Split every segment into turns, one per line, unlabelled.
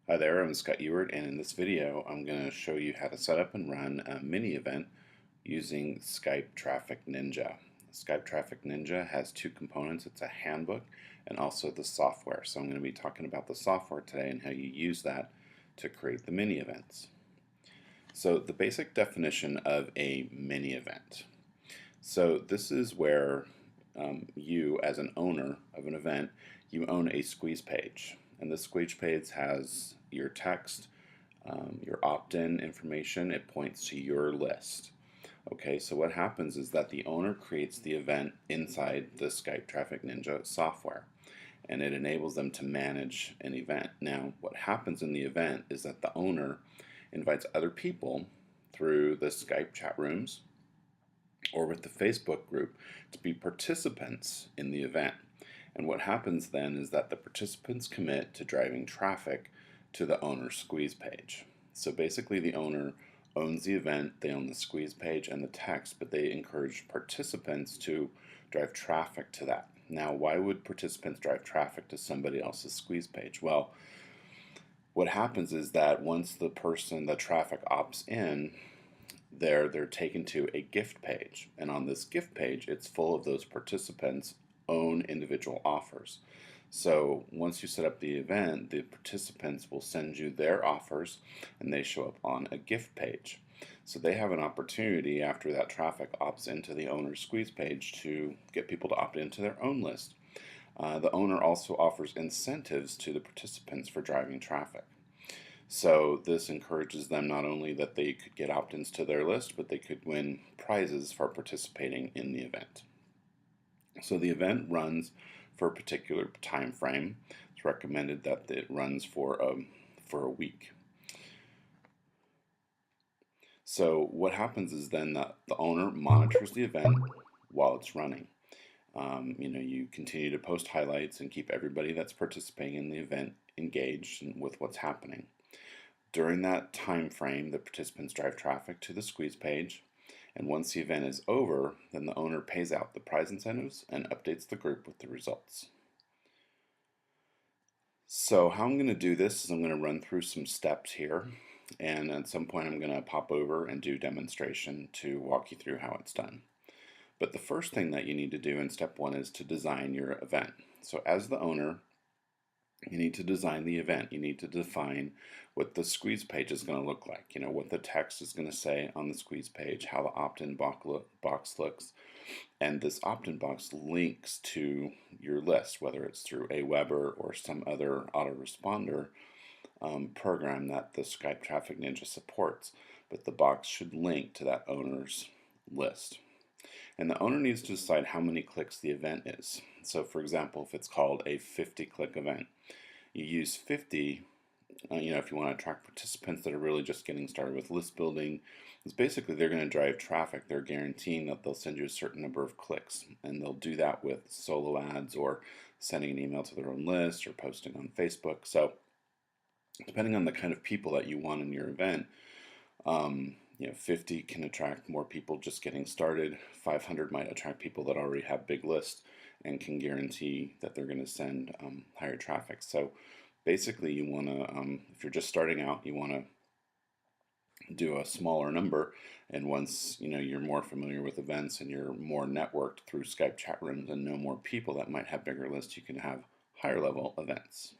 Hi there, I'm Scott Ewart, and in this video I'm going to show you how to set up and run a mini event using Skype Traffic Ninja. Skype Traffic Ninja has two components. It's a handbook and also the software. So I'm going to be talking about the software today and how you use that to create the mini events. So the basic definition of a mini event. So this is where you, as an owner of an event, you own a squeeze page. And the squeeze page has your text, your opt-in information. It points to your list. Okay, so what happens is that the owner creates the event inside the Skype Traffic Ninja software, and it enables them to manage an event. Now, what happens in the event is that the owner invites other people through the Skype chat rooms or with the Facebook group to be participants in the event. And what happens then is that the participants commit to driving traffic to the owner's squeeze page. So basically the owner owns the event, they own the squeeze page and the text, but they encourage participants to drive traffic to that. Now, why would participants drive traffic to somebody else's squeeze page? Well, what happens is that once the traffic opts in, they're taken to a gift page, and on this gift page it's full of those participants' own individual offers. So once you set up the event, the participants will send you their offers and they show up on a gift page. So they have an opportunity after that traffic opts into the owner's squeeze page to get people to opt into their own list. The owner also offers incentives to the participants for driving traffic. So this encourages them not only that they could get opt-ins to their list, but they could win prizes for participating in the event. So the event runs for a particular time frame. It's recommended that it runs for a week. So what happens is then that the owner monitors the event while it's running. You continue to post highlights and keep everybody that's participating in the event engaged with what's happening. During that time frame, the participants drive traffic to the squeeze page, and once the event is over, then the owner pays out the prize incentives and updates the group with the results. So how I'm going to do this is I'm going to run through some steps here, and at some point I'm going to pop over and do demonstration to walk you through how it's done. But the first thing that you need to do in step one is to design your event. So as the owner, you need to design the event. You need to define what the squeeze page is going to look like, what the text is going to say on the squeeze page, how the opt-in box looks, and this opt-in box links to your list, whether it's through Aweber or some other autoresponder program that the Skype Traffic Ninja supports, but the box should link to that owner's list. And the owner needs to decide how many clicks the event is. So for example, if it's called a 50-click event, you use 50, if you want to attract participants that are really just getting started with list building. It's basically they're going to drive traffic. They're guaranteeing that they'll send you a certain number of clicks, and they'll do that with solo ads or sending an email to their own list or posting on Facebook. So depending on the kind of people that you want in your event, 50 can attract more people just getting started. 500 might attract people that already have big lists and can guarantee that they're going to send higher traffic. So basically you want to, if you're just starting out, you want to do a smaller number, and once you're more familiar with events and you're more networked through Skype chat rooms and know more people that might have bigger lists, you can have higher level events.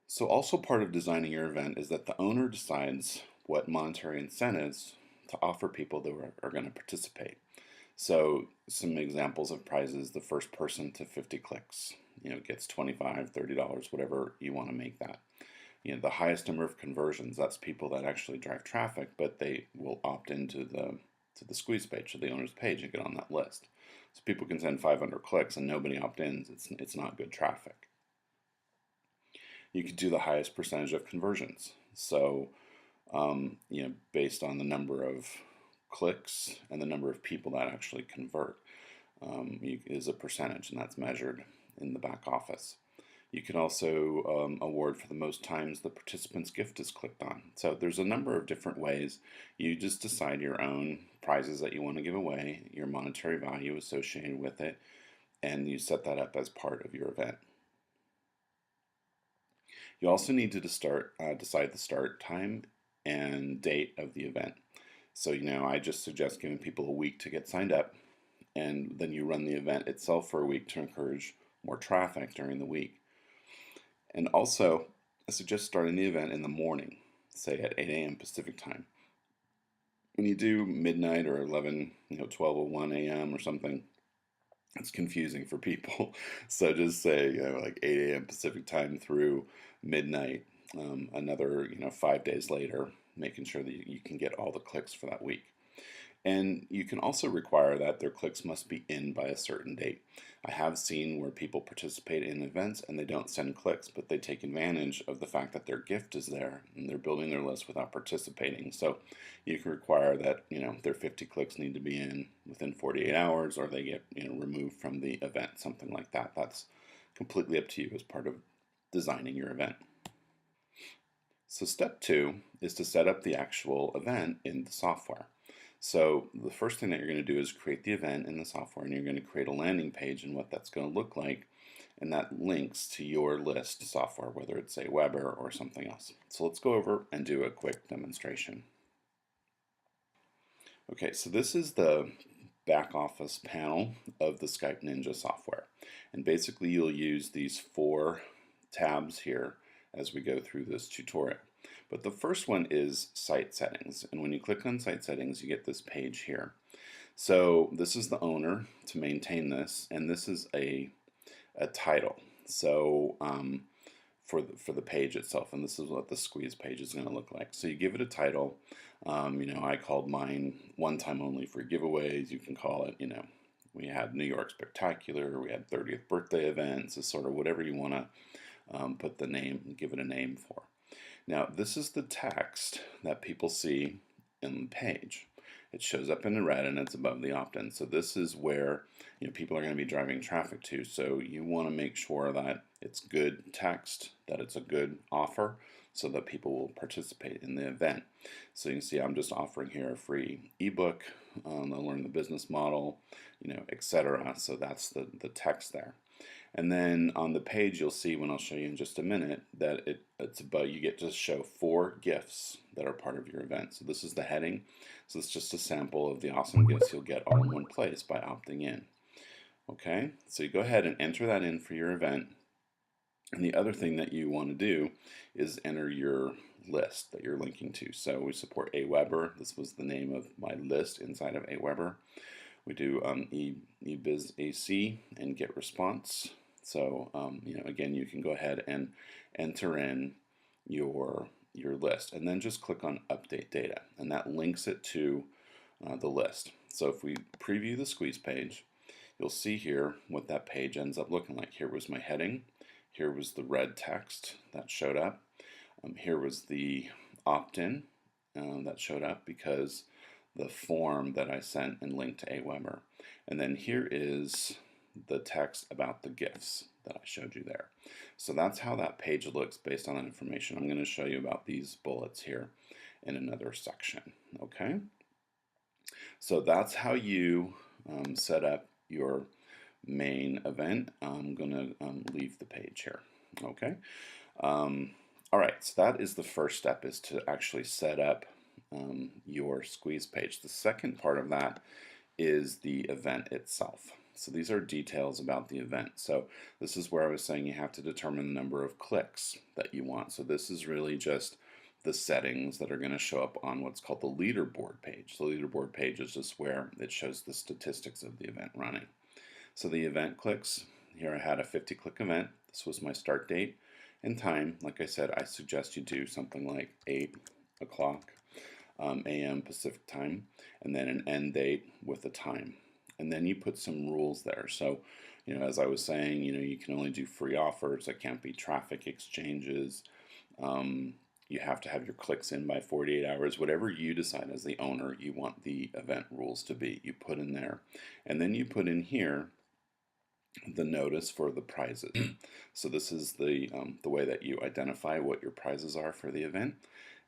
So also part of designing your event is that the owner decides what monetary incentives to offer people that are going to participate. So some examples of prizes: the first person to 50 clicks, gets $25, $30, whatever you want to make that. The highest number of conversions, that's people that actually drive traffic, but they will opt into the squeeze page, to the owner's page, and get on that list. So people can send 500 clicks and nobody opt-ins. It's not good traffic. You could do the highest percentage of conversions. So, based on the number of clicks and the number of people that actually convert, is a percentage, and that's measured in the back office. You can also award for the most times the participant's gift is clicked on. So there's a number of different ways. You just decide your own prizes that you want to give away, your monetary value associated with it, and you set that up as part of your event. You also need to decide the start time and date of the event. So, I just suggest giving people a week to get signed up, and then you run the event itself for a week to encourage more traffic during the week. And also, I suggest starting the event in the morning, say at 8 a.m. Pacific time. When you do midnight or 11, 12 or 1 a.m. or something, it's confusing for people. So just say, like 8 a.m. Pacific time through midnight, another, 5 days later, making sure that you can get all the clicks for that week. And you can also require that their clicks must be in by a certain date. I have seen where people participate in events and they don't send clicks, but they take advantage of the fact that their gift is there and they're building their list without participating. So you can require that, their 50 clicks need to be in within 48 hours or they get, removed from the event, something like that. That's completely up to you as part of designing your event. So step 2 is to set up the actual event in the software. So the first thing that you're going to do is create the event in the software, and you're going to create a landing page and what that's going to look like, and that links to your list software, whether it's a Weber or something else. So let's go over and do a quick demonstration. Okay, so this is the back office panel of the Skype Ninja software, and basically you'll use these 4 tabs here as we go through this tutorial. But the first one is site settings, and when you click on site settings you get this page here. So this is the owner to maintain this, and this is a title. So for the page itself, and this is what the squeeze page is going to look like. So you give it a title. I called mine One Time Only for Giveaways. You can call it, we had New York Spectacular, we had 30th birthday events, is sort of whatever you want to put the name, give it a name for. Now this is the text that people see in the page. It shows up in the red and it's above the opt-in. So this is where people are going to be driving traffic to. So you want to make sure that it's good text, that it's a good offer, so that people will participate in the event. So you can see I'm just offering here a free ebook, they'll learn the business model, etc. So that's the text there. And then on the page you'll see, when I'll show you in just a minute, that it's about, you get to show 4 gifts that are part of your event. So this is the heading. So it's just a sample of the awesome gifts you'll get all in one place by opting in. Okay, so you go ahead and enter that in for your event. And the other thing that you want to do is enter your list that you're linking to. So we support Aweber. This was the name of my list inside of Aweber. We do eBiz AC and get response. So again, you can go ahead and enter in your list, and then just click on Update Data, and that links it to the list. So if we preview the squeeze page, you'll see here what that page ends up looking like. Here was my heading. Here was the red text that showed up. Here was the opt-in that showed up because the form that I sent and linked to Aweber. And then here is the text about the gifts that I showed you there. So that's how that page looks based on that information. I'm going to show you about these bullets here in another section. Okay? So that's how you set up your main event. I'm going to leave the page here. Okay? All right, so that is the first step, is to actually set up your squeeze page. The second part of that is the event itself. So these are details about the event. So this is where I was saying you have to determine the number of clicks that you want. So this is really just the settings that are going to show up on what's called the leaderboard page. The leaderboard page is just where it shows the statistics of the event running. So the event clicks, here I had a 50-click event. This was my start date and time. Like I said, I suggest you do something like 8 o'clock a.m. Pacific time, and then an end date with a time. And then you put some rules there. So, as I was saying, you can only do free offers. There can't be traffic exchanges. You have to have your clicks in by 48 hours. Whatever you decide as the owner you want the event rules to be, you put in there. And then you put in here the notice for the prizes. So this is the way that you identify what your prizes are for the event.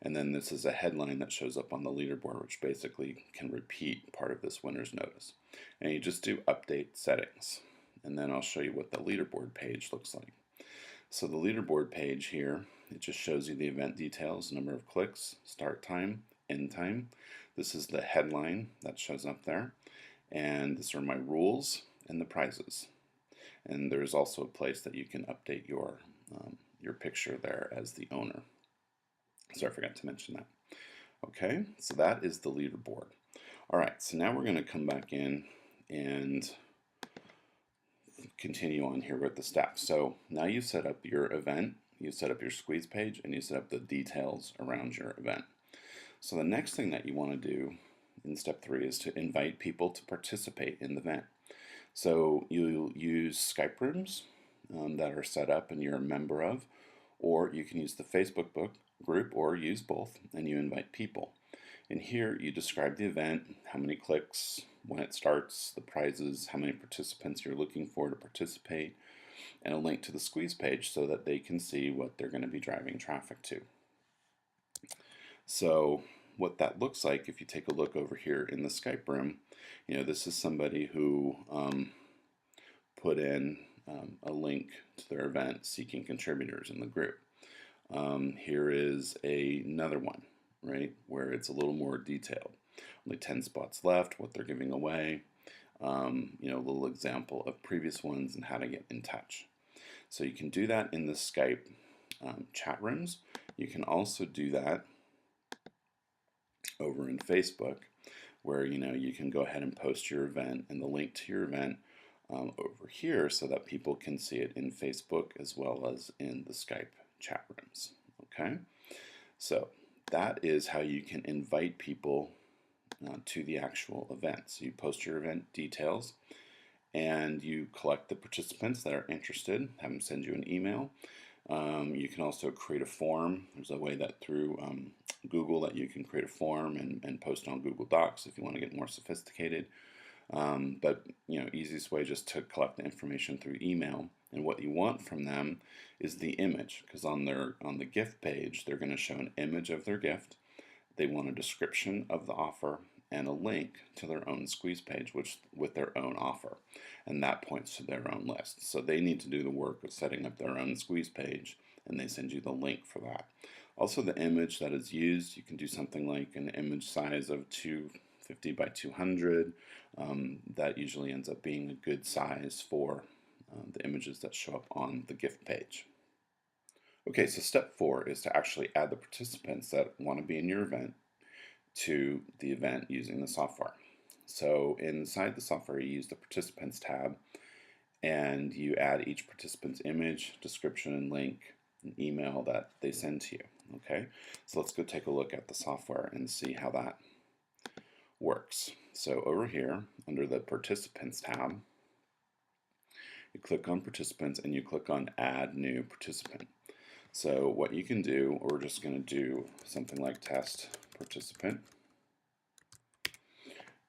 And then this is a headline that shows up on the leaderboard, which basically can repeat part of this winner's notice. And you just do update settings. And then I'll show you what the leaderboard page looks like. So the leaderboard page here, it just shows you the event details, number of clicks, start time, end time. This is the headline that shows up there. And these are my rules and the prizes. And there's also a place that you can update your picture there as the owner. So I forgot to mention that. Okay, so that is the leaderboard. All right, so now we're going to come back in and continue on here with the steps. So now you set up your event, you set up your squeeze page, and you set up the details around your event. So the next thing that you want to do in step 3 is to invite people to participate in the event. So you'll use Skype rooms that are set up and you're a member of, or you can use the Facebook group or use both, and you invite people. And here you describe the event, how many clicks, when it starts, the prizes, how many participants you're looking for to participate, and a link to the squeeze page so that they can see what they're going to be driving traffic to. So what that looks like, if you take a look over here in the Skype room, this is somebody who put in a link to their event seeking contributors in the group. Here is another one, right, where it's a little more detailed. Only 10 spots left, what they're giving away, a little example of previous ones and how to get in touch. So you can do that in the Skype chat rooms. You can also do that over in Facebook, where you can go ahead and post your event and the link to your event over here so that people can see it in Facebook as well as in the Skype chat rooms. Okay, so that is how you can invite people to the actual event. So you post your event details and you collect the participants that are interested, have them send you an email. You can also create a form. There's a way that through Google that you can create a form and post on Google Docs if you want to get more sophisticated. But easiest way just to collect the information through email. And what you want from them is the image, because on the gift page they're going to show an image of their gift. They want a description of the offer and a link to their own squeeze page with their own offer, and that points to their own list. So they need to do the work of setting up their own squeeze page, and they send you the link for that. Also, the image that is used, you can do something like an image size of 250 by 200. That usually ends up being a good size for the images that show up on the gift page. Okay, so step 4 is to actually add the participants that want to be in your event to the event using the software. So inside the software you use the participants tab and you add each participant's image, description, and link, and email that they send to you. Okay, so let's go take a look at the software and see how that works. So over here under the participants tab, you click on participants and you click on add new participant. So what you can do, we're just going to do something like test participant.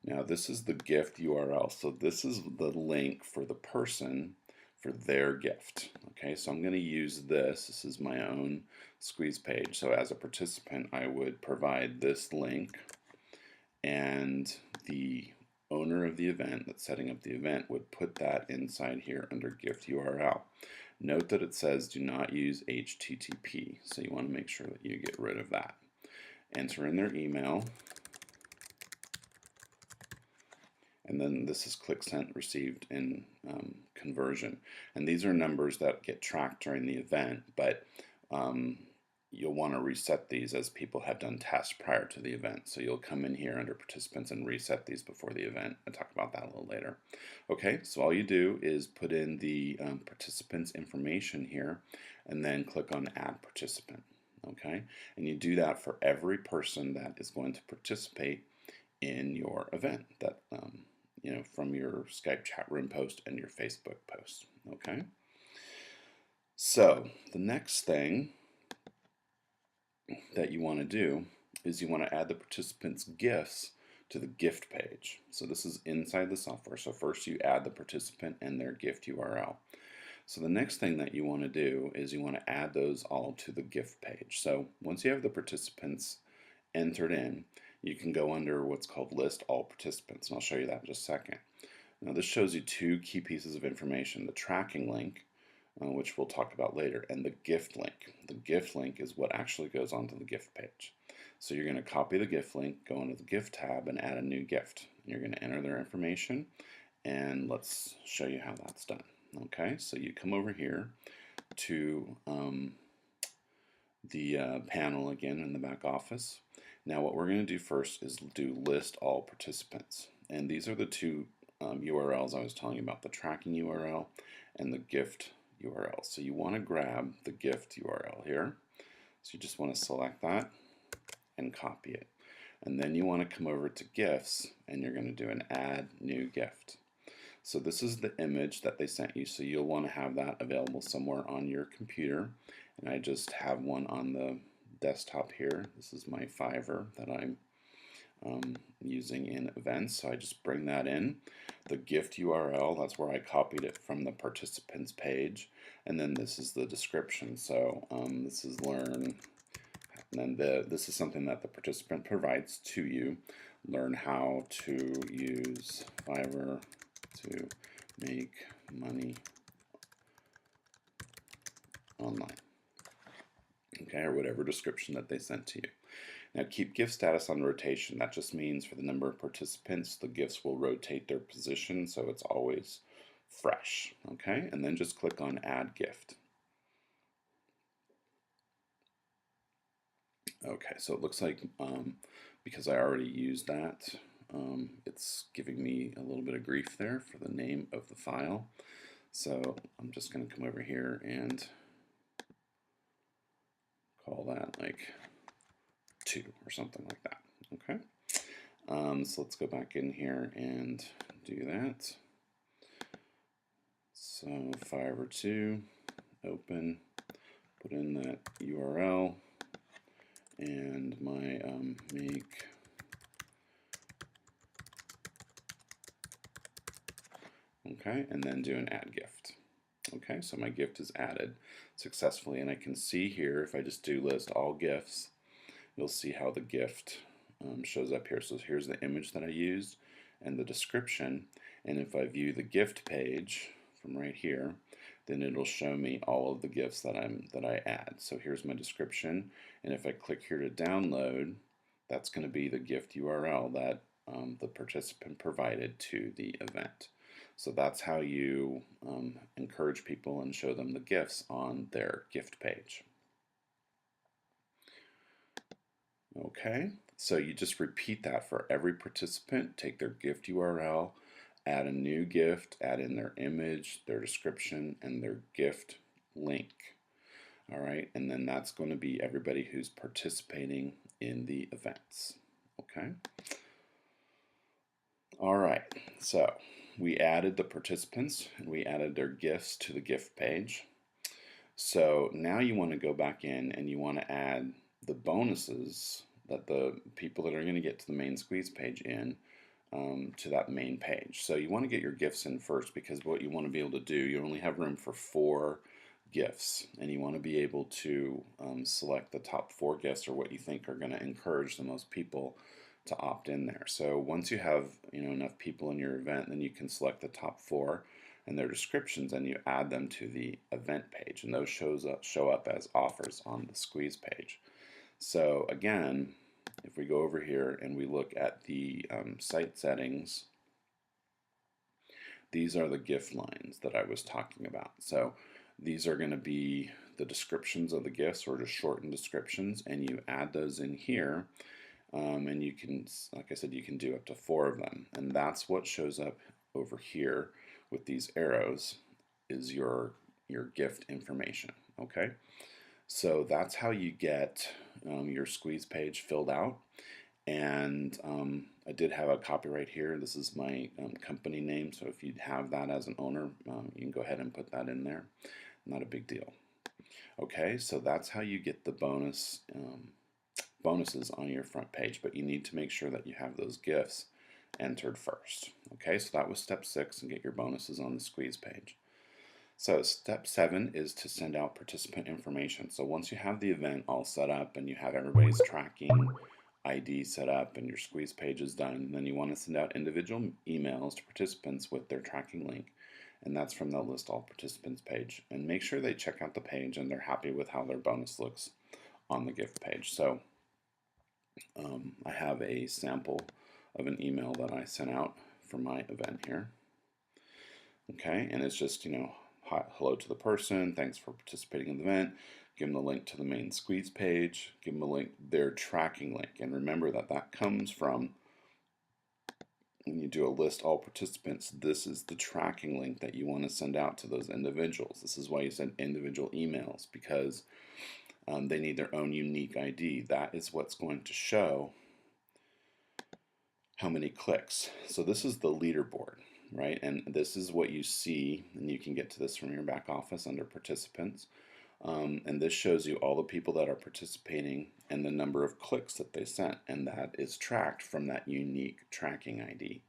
Now this is the gift URL, so this is the link for the person for their gift. Okay, so I'm going to use this. This is my own squeeze page. So as a participant, I would provide this link, and the owner of the event that's setting up the event would put that inside here under gift URL. Note that it says do not use HTTP, so you want to make sure that you get rid of that. Enter in their email, and then this is click sent received in conversion. And these are numbers that get tracked during the event, but you'll want to reset these as people have done tests prior to the event. So you'll come in here under participants and reset these before the event. I'll talk about that a little later. Okay, so all you do is put in the participants information here and then click on add participant. Okay, and you do that for every person that is going to participate in your event, that from your Skype chat room post and your Facebook post. Okay, so the next thing that you want to do is you want to add the participants' gifts to the gift page. So this is inside the software. So first you add the participant and their gift URL. So the next thing that you want to do is you want to add those all to the gift page. So once you have the participants entered in, you can go under what's called list all participants, and I'll show you that in just a second. Now this shows you two key pieces of information: the tracking link, which we'll talk about later, and the gift link. The gift link is what actually goes onto the gift page. So you're going to copy the gift link, go into the gift tab, and add a new gift. And you're going to enter their information, and let's show you how that's done. Okay, so you come over here to the panel again in the back office. Now what we're going to do first is do list all participants, and these are the two URLs I was telling you about, the tracking URL and the gift URL. So you want to grab the gift URL here, so you just want to select that and copy it, and then you want to come over to gifts and you're going to do an add new gift. So this is the image that they sent you, so you'll want to have that available somewhere on your computer, and I just have one on the desktop here. This is my Fiverr that I'm using in events, so I just bring that in. The gift URL, that's where I copied it from the participants page, and then this is the description. So this is learn, and then this is something that the participant provides to you. Learn how to use Fiverr to make money online. Okay, or whatever description that they sent to you. Now keep gift status on rotation. That just means for the number of participants, the gifts will rotate their position, so it's always fresh. Okay, and then just click on add gift. Okay, so it looks like because I already used that, it's giving me a little bit of grief there for the name of the file. So I'm just going to come over here and call that like 2 or something like that. Okay, so let's go back in here and do that. So Fiverr 2, open, put in that URL and my make okay, and then do an add gift. Okay, so my gift is added successfully, and I can see here if I just do list all gifts, you'll see how the gift shows up here. So here's the image that I used and the description, and if I view the gift page from right here, then it'll show me all of the gifts that I add. So here's my description, and if I click here to download, that's going to be the gift URL that the participant provided to the event. So that's how you encourage people and show them the gifts on their gift page. Okay, so you just repeat that for every participant. Take their gift URL, add a new gift, add in their image, their description, and their gift link. All right, and then that's going to be everybody who's participating in the events. Okay. All right, so we added the participants and we added their gifts to the gift page. So now you want to go back in and you want to add the bonuses that the people that are going to get to the main squeeze page in to that main page. So you want to get your gifts in first, because what you want to be able to do, you only have room for 4 gifts, and you want to be able to select the top 4 gifts, or what you think are going to encourage the most people to opt in there. So once you have enough people in your event, then you can select the top 4 and their descriptions, and you add them to the event page, and those show up as offers on the squeeze page. So again, if we go over here and we look at the site settings, these are the gift lines that I was talking about. So these are going to be the descriptions of the gifts, or just shortened descriptions, and you add those in here. And you can, like I said, you can do up to 4 of them, and that's what shows up over here with these arrows is your gift information. Okay, so that's how you get your squeeze page filled out. And I did have a copyright here. This is my company name, so if you have that as an owner, you can go ahead and put that in there. Not a big deal. Okay, so that's how you get the bonuses on your front page, but you need to make sure that you have those gifts entered first. Okay, so that was step 6, and get your bonuses on the squeeze page. So step 7 is to send out participant information. So once you have the event all set up and you have everybody's tracking ID set up and your squeeze page is done, then you want to send out individual emails to participants with their tracking link and that's from the List All Participants page. And make sure they check out the page and they're happy with how their bonus looks on the gift page. So I have a sample of an email that I sent out for my event here. Okay, and it's just, hi, hello to the person, thanks for participating in the event, give them the link to the main squeeze page, give them a link, their tracking link, and remember that that comes from, when you do a list all participants, this is the tracking link that you want to send out to those individuals. This is why you send individual emails, because they need their own unique ID. That is what's going to show how many clicks. So this is the leaderboard, right? And this is what you see, and you can get to this from your back office under participants. And this shows you all the people that are participating and the number of clicks that they sent, and that is tracked from that unique tracking ID.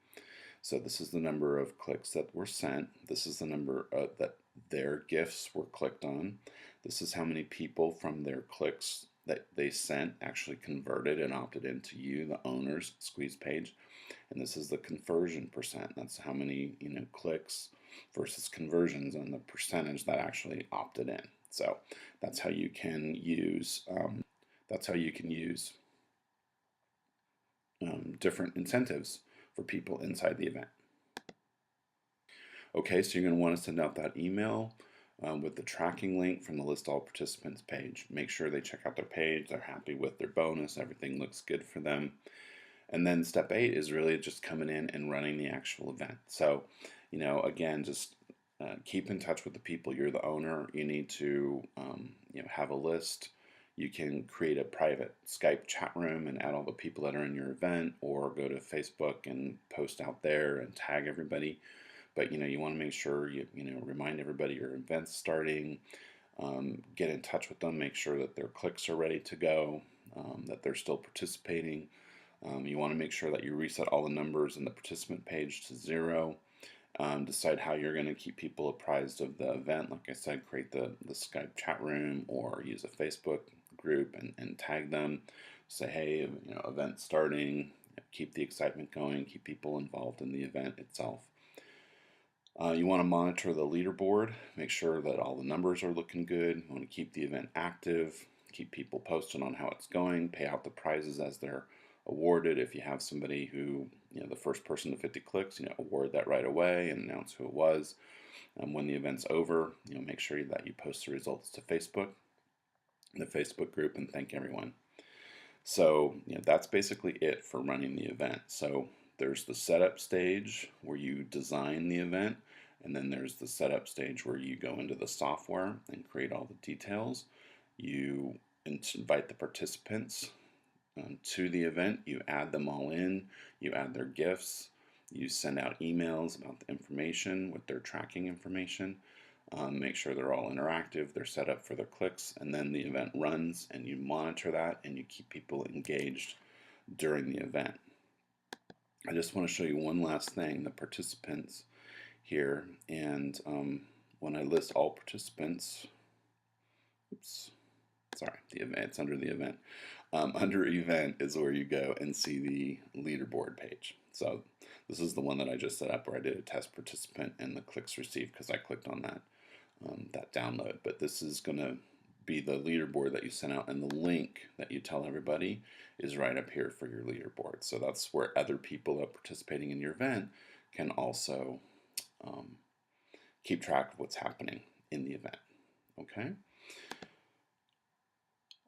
So this is the number of clicks that were sent. This is the number that their gifts were clicked on. This is how many people from their clicks that they sent actually converted and opted into you, the owner's squeeze page. And this is the conversion percent. That's how many clicks versus conversions and the percentage that actually opted in. So that's how you can use different incentives for people inside the event. Okay, so you're going to want to send out that email with the tracking link from the List All Participants page. Make sure they check out their page, they're happy with their bonus, everything looks good for them. And then step 8 is really just coming in and running the actual event. So, again, just keep in touch with the people. You're the owner. You need to have a list. You can create a private Skype chat room and add all the people that are in your event, or go to Facebook and post out there and tag everybody. But you want to make sure you remind everybody your event's starting. Get in touch with them. Make sure that their clicks are ready to go. That they're still participating. You want to make sure that you reset all the numbers in the participant page to 0. Decide how you're going to keep people apprised of the event. Like I said, create the Skype chat room or use a Facebook group and tag them. Say, hey, event starting. Keep the excitement going. Keep people involved in the event itself. You want to monitor the leaderboard. Make sure that all the numbers are looking good. You want to keep the event active. Keep people posted on how it's going. Pay out the prizes as they're awarded. If you have somebody who, the first person to 50 clicks, award that right away and announce who it was. When the event's over, make sure that you post the results to Facebook, the Facebook group, and thank everyone. So that's basically it for running the event. So there's the setup stage where you design the event, and then there's the setup stage where you go into the software and create all the details. You invite the participants to the event. You add them all in. You add their gifts. You send out emails about the information with their tracking information. Make sure they're all interactive, they're set up for their clicks, and then the event runs and you monitor that and you keep people engaged during the event. I just want to show you one last thing, the participants here, and when I list all participants, the event, it's under the event. Under event is where you go and see the leaderboard page. So this is the one that I just set up where I did a test participant and the clicks received because I clicked on that download. But this is going to be the leaderboard that you sent out, and the link that you tell everybody is right up here for your leaderboard. So that's where other people that are participating in your event can also keep track of what's happening in the event. Okay?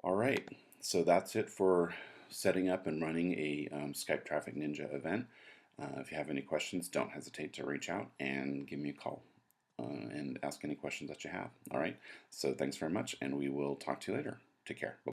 All right, so that's it for setting up and running a Skype Traffic Ninja event. If you have any questions, don't hesitate to reach out and give me a call and ask any questions that you have. All right, so thanks very much, and we will talk to you later. Take care. Bye.